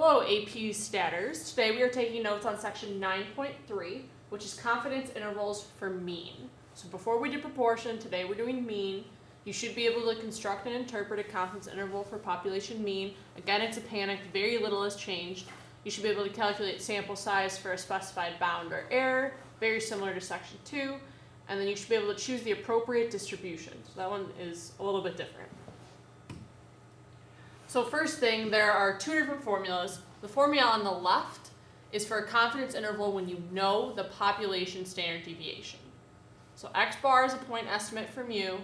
Hello AP Statters. Today we are taking notes on section 9.3, which is confidence intervals for mean. So before we do proportion, today we're doing mean. You should be able to construct and interpret a confidence interval for population mean. Again, it's a panic, very little has changed. You should be able to calculate sample size for a specified bound or error, very similar to section 2. And then you should be able to choose the appropriate distribution. So that one is a little bit different. So first thing, there are two different formulas. The formula on the left is for a confidence interval when you know the population standard deviation. So x bar is a point estimate from u.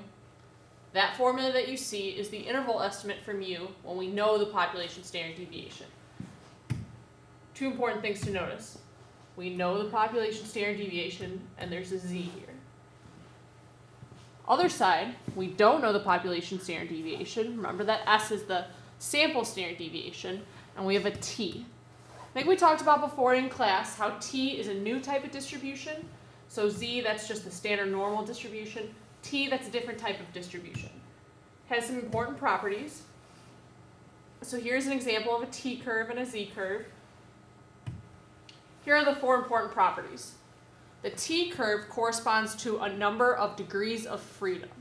That formula that you see is the interval estimate from u when we know the population standard deviation. Two important things to notice. We know the population standard deviation, and there's a z here. Other side, we don't know the population standard deviation. Remember that s is the sample standard deviation, and we have a t. I think we talked about before in class how t is a new type of distribution. So z, that's just the standard normal distribution. T, that's a different type of distribution. Has some important properties. So here's an example of a t curve and a z curve. Here are the four important properties. The t curve corresponds to a number of degrees of freedom.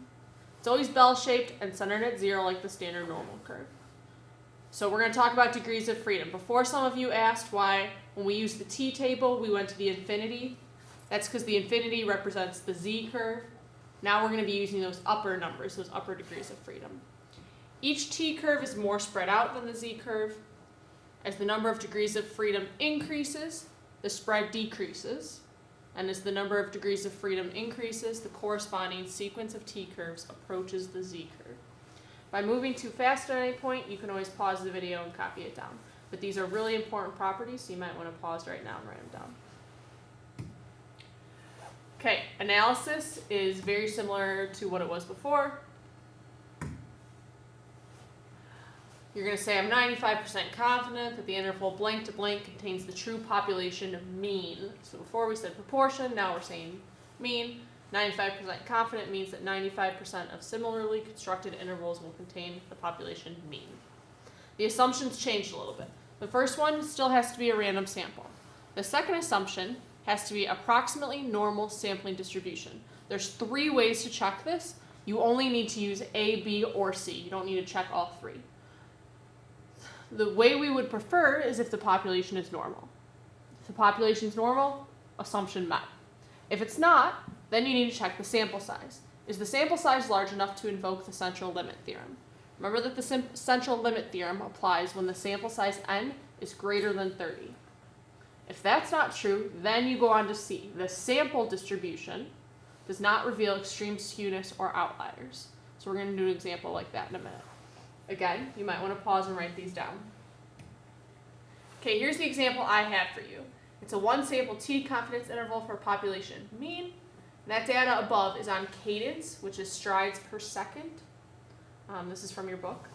It's always bell-shaped and centered at 0 like the standard normal curve. So we're going to talk about degrees of freedom. Before, some of you asked why, when we used the t-table, we went to the infinity. That's because the infinity represents the z curve. Now we're going to be using those upper numbers, those upper degrees of freedom. Each t curve is more spread out than the z curve. As the number of degrees of freedom increases, the spread decreases. And as the number of degrees of freedom increases, the corresponding sequence of t curves approaches the z curve. By moving too fast at any point, you can always pause the video and copy it down. But these are really important properties, so you might want to pause right now and write them down. Okay, analysis is very similar to what it was before. You're going to say, I'm 95% confident that the interval blank to blank contains the true population mean. So before we said proportion, now we're saying mean. 95% confident means that 95% of similarly constructed intervals will contain the population mean. The assumptions changed a little bit. The first one still has to be a random sample. The second assumption has to be approximately normal sampling distribution. There's 3 ways to check this. You only need to use A, B, or C. You don't need to check all 3. The way we would prefer is if the population is normal. If the population is normal, assumption met. If it's not, then you need to check the sample size. Is the sample size large enough to invoke the central limit theorem? Remember that the central limit theorem applies when the sample size n is greater than 30. If that's not true, then you go on to C. The sample distribution does not reveal extreme skewness or outliers. So we're going to do an example like that in a minute. Again, you might want to pause and write these down. Okay, here's the example I have for you. It's a one sample t confidence interval for population mean. That data above is on cadence, which is strides per second. This is from your book.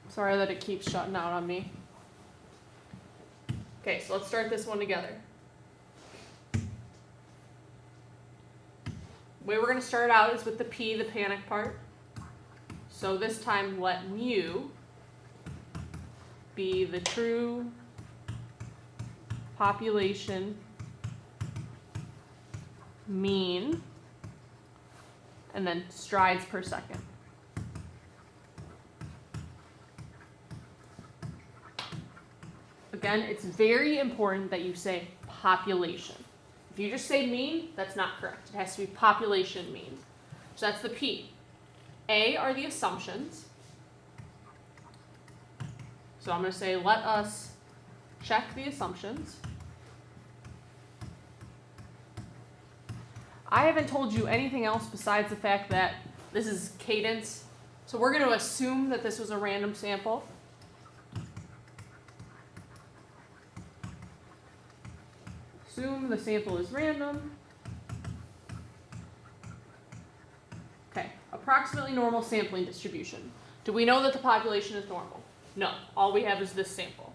Sorry that it keeps shutting out on me. Okay, so let's start this one together. The way we're going to start out is with the p, the panic part. So this time let mu be the true population mean, and then strides per second. Again, it's very important that you say population. If you just say mean, that's not correct. It has to be population mean. So that's the P. A are the assumptions. So I'm going to say let us check the assumptions. I haven't told you anything else besides the fact that this is cadence. So we're going to assume that this was a random sample. Assume the sample is random. Okay, approximately normal sampling distribution. Do we know that the population is normal? No, all we have is this sample.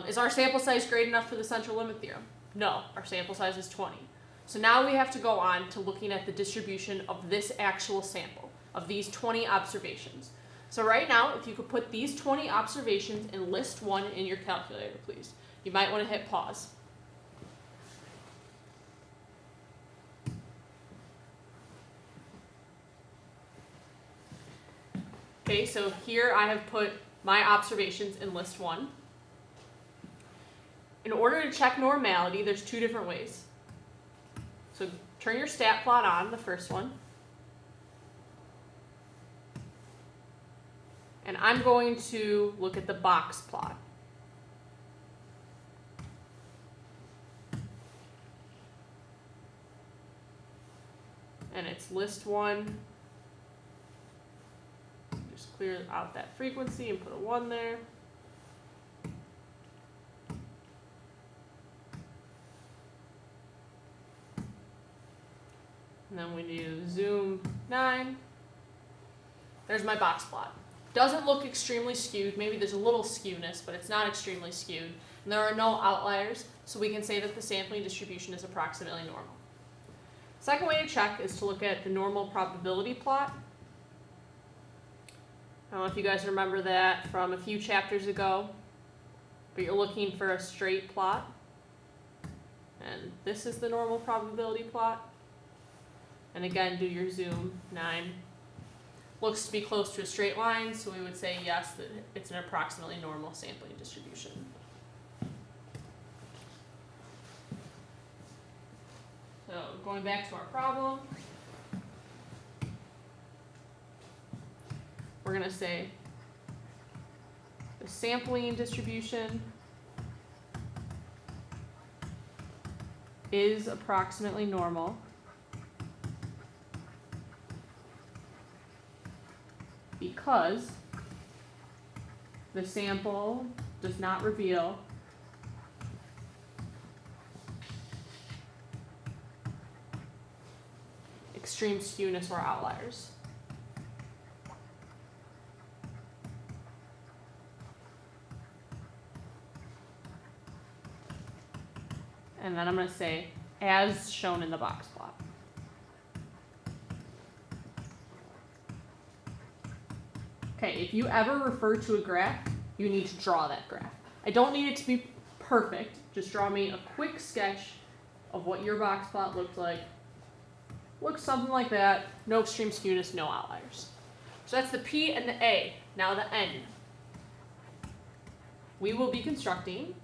Is our sample size great enough for the central limit theorem? No, our sample size is 20. So now we have to go on to looking at the distribution of this actual sample, of these 20 observations. So right now, if you could put these 20 observations in list 1 in your calculator, please. You might want to hit pause. Okay, so here I have put my observations in list 1. In order to check normality, there's 2 different ways. So turn your stat plot on, the first one. And I'm going to look at the box plot. And it's list 1. Just clear out that frequency and put a 1 there. And then we do zoom 9. There's my box plot. Doesn't look extremely skewed. Maybe there's a little skewness, but it's not extremely skewed. And there are no outliers, so we can say that the sampling distribution is approximately normal. Second way to check is to look at the normal probability plot. I don't know if you guys remember that from a few chapters ago, but you're looking for a straight plot. And this is the normal probability plot. And again, do your zoom 9. Looks to be close to a straight line, so we would say yes, that it's an approximately normal sampling distribution. So going back to our problem, we're going to say the sampling distribution is approximately normal because the sample does not reveal extreme skewness or outliers. And then I'm going to say, as shown in the box plot. Okay, if you ever refer to a graph, you need to draw that graph. I don't need it to be perfect. Just draw me a quick sketch of what your box plot looked like. Looks something like that. No extreme skewness, no outliers. So that's the P and the A. Now the N. We will be constructing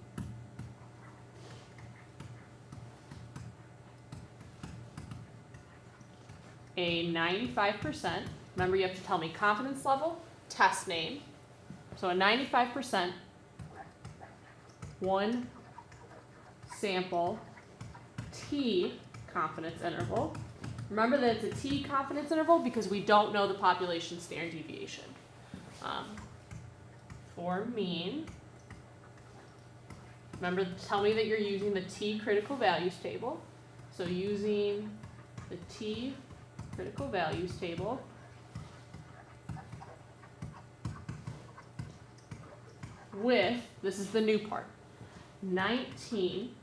a 95%. Remember, you have to tell me confidence level, test name. So a 95%, 1 sample, T confidence interval. Remember that it's a T confidence interval because we don't know the population standard deviation. For mean, remember, tell me that you're using the T critical values table. So using the T critical values table, with, this is the new part, 19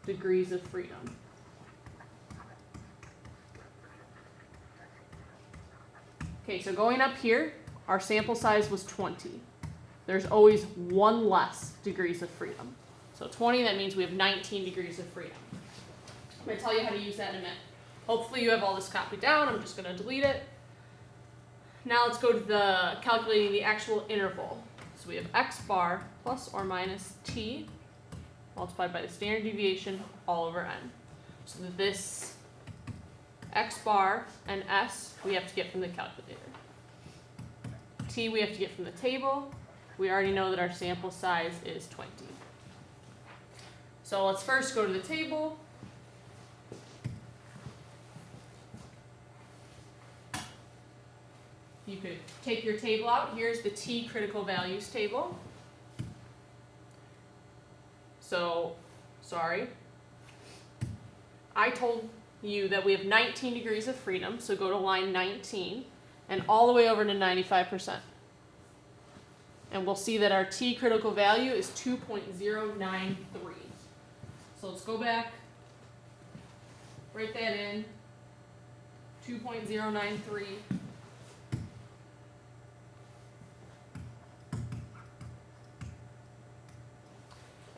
degrees of freedom. Okay, so going up here, our sample size was 20. There's always 1 less degrees of freedom. So 20, that means we have 19 degrees of freedom. I'm going to tell you how to use that in a minute. Hopefully you have all this copied down. I'm just going to delete it. Now let's go to the calculating the actual interval. So we have x bar plus or minus t multiplied by the standard deviation all over n. So this x bar and s we have to get from the calculator. T we have to get from the table. We already know that our sample size is 20. So let's first go to the table. You could take your table out. Here's the T critical values table. So, sorry. I told you that we have 19 degrees of freedom, so go to line 19 and all the way over to 95%. And we'll see that our T critical value is 2.093. So let's go back, write that in, 2.093.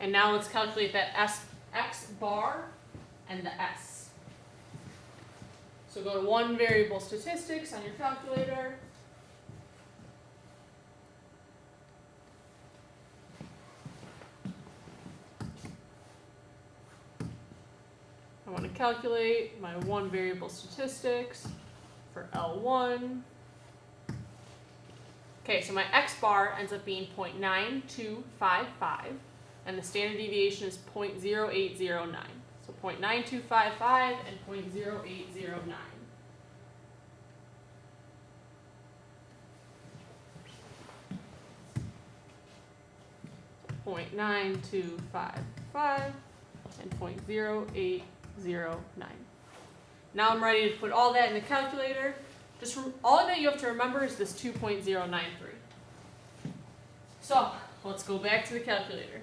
And now let's calculate that x bar and the s. So go to one variable statistics on your calculator. I want to calculate my one variable statistics for L1. Okay, so my x bar ends up being 0.9255, and the standard deviation is 0.0809. So 0.9255 and 0.0809. So 0.9255 and 0.0809. Now I'm ready to put all that in the calculator. All that you have to remember is this 2.093. So let's go back to the calculator.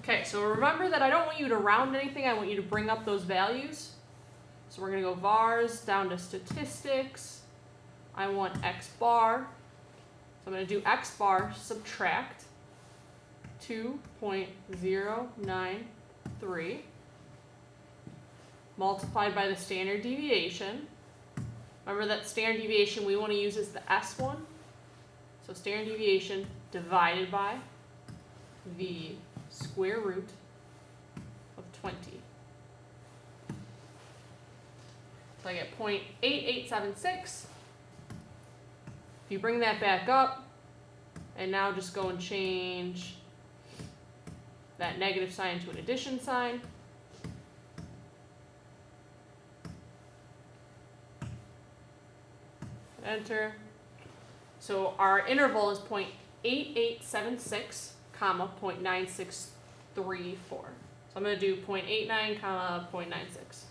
Okay, so remember that I don't want you to round anything, I want you to bring up those values. So we're going to go vars down to statistics. I want x bar. So I'm going to do x bar subtract 2.093 multiplied by the standard deviation. Remember that standard deviation we want to use is the S1. So standard deviation divided by the square root of 20. So I get 0.8876. If you bring that back up, and now just go and change that negative sign to an addition sign. Enter. So our interval is 0.8876, comma 0.9634. So I'm going to do 0.89, comma 0.96.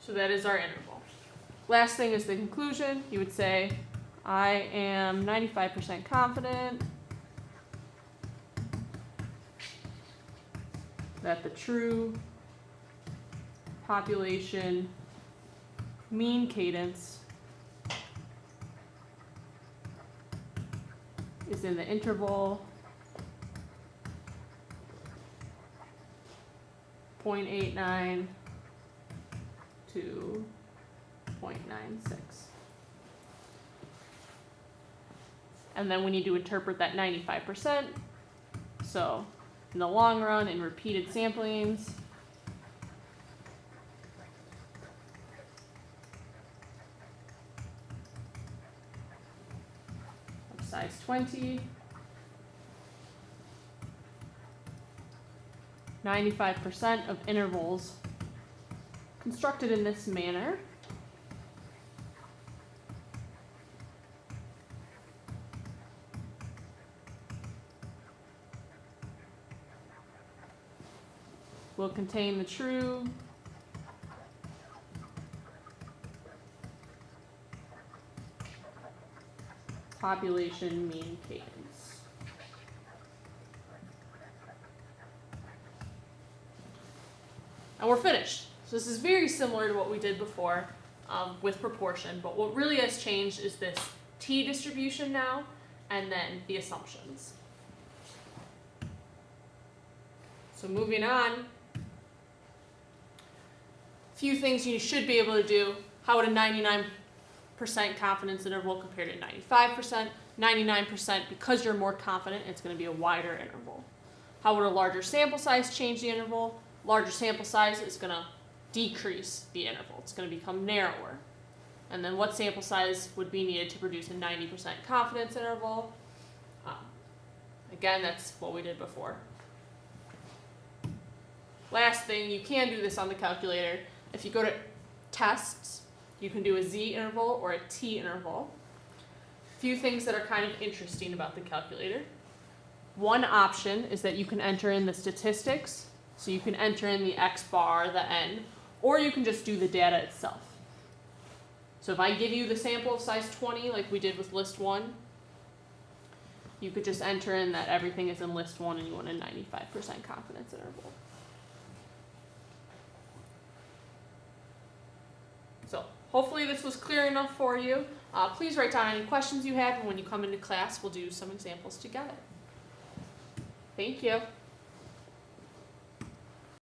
So that is our interval. Last thing is the conclusion. You would say, I am 95% confident that the true population mean cadence is in the interval 0.89 to 0.96. And then we need to interpret that 95%. So in the long run, in repeated samplings, of size 20, 95% of intervals constructed in this manner will contain the true population mean cadence. And we're finished. So this is very similar to what we did before with proportion, but what really has changed is this t distribution now, and then the assumptions. So moving on, few things you should be able to do. How would a 99% confidence interval compare to 95%? 99%, because you're more confident, it's going to be a wider interval. How would a larger sample size change the interval? Larger sample size is going to decrease the interval. It's going to become narrower. And then what sample size would be needed to produce a 90% confidence interval? Again, that's what we did before. Last thing, you can do this on the calculator. If you go to tests, you can do a z interval or a t interval. A few things that are kind of interesting about the calculator. One option is that you can enter in the statistics. So you can enter in the x bar, the n, or you can just do the data itself. So if I give you the sample of size 20, like we did with list 1, you could just enter in that everything is in list 1 and you want a 95% confidence interval. So hopefully this was clear enough for you. Please write down any questions you have, and when you come into class, we'll do some examples together. Thank you.